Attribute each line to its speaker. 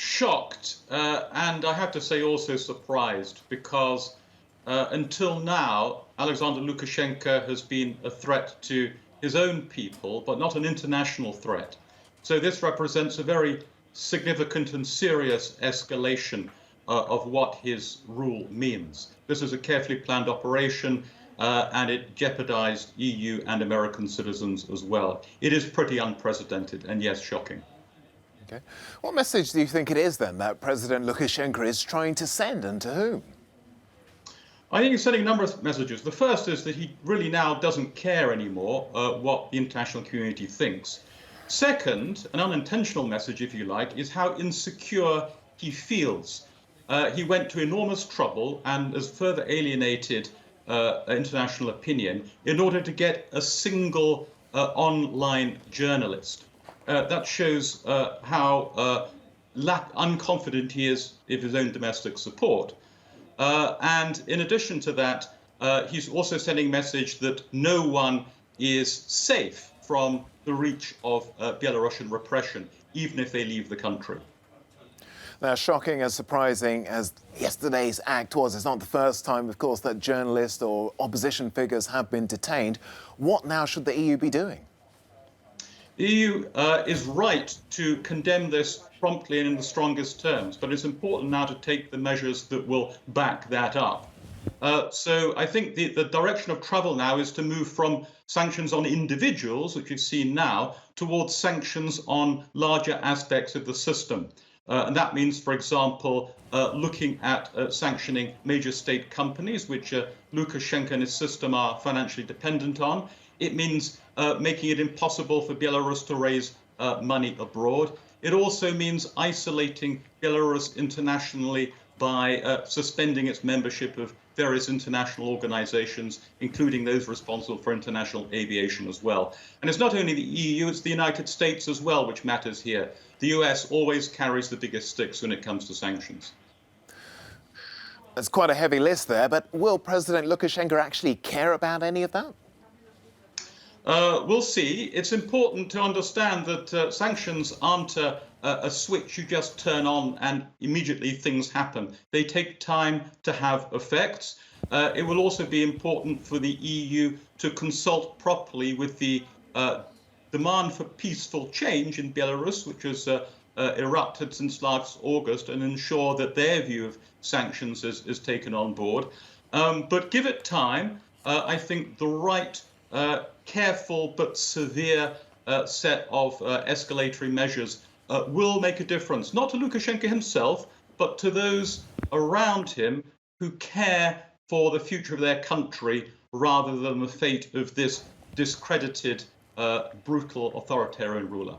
Speaker 1: Shocked, and I have to say also surprised, because until now, Alexander Lukashenko has been a threat to his own people, but not an international threat. So this represents a very significant and serious escalation of what his rule means. This is a carefully planned operation, and it jeopardized EU and American citizens as well. It is pretty unprecedented and, yes, shocking.
Speaker 2: Okay. What message do you think it is then that President Lukashenko is trying to send, and to whom?
Speaker 1: I think he's sending a number of messages. The first is that he really now doesn't care anymore what the international community thinks. Second, an unintentional message, if you like, is how insecure he feels. He went to enormous trouble and has further alienated international opinion in order to get a single online journalist. That shows how unconfident he is of his own domestic support. And in addition to that, he's also sending a message that no one is safe from the reach of Belarusian repression, even if they leave the country.
Speaker 2: Now, shocking and surprising as yesterday's act was, it's not the first time, of course, that journalists or opposition figures have been detained. What now should the EU be doing?
Speaker 1: The EU is right to condemn this promptly and in the strongest terms, but it's important now to take the measures that will back that up. So I think the direction of travel now is to move from sanctions on individuals, which we've seen now, towards sanctions on larger aspects of the system. And that means, for example, looking at sanctioning major state companies, which Lukashenko and his system are financially dependent on. It means making it impossible for Belarus to raise money abroad. It also means isolating Belarus internationally by suspending its membership of various international organizations, including those responsible for international aviation as well. And it's not only the EU, it's the United States as well, which matters here. The US always carries the biggest sticks when it comes to sanctions.
Speaker 2: That's quite a heavy list there, but will President Lukashenko actually care about any of that?
Speaker 1: We'll see. It's important to understand that sanctions aren't a switch you just turn on and immediately things happen. They take time to have effects. It will also be important for the EU to consult properly with the demand for peaceful change in Belarus, which has erupted since last August, and ensure that their view of sanctions is taken on board. But give it time. I think the right careful but severe set of escalatory measures will make a difference, not to Lukashenko himself, but to those around him who care for the future of their country rather than the fate of this discredited, brutal authoritarian ruler.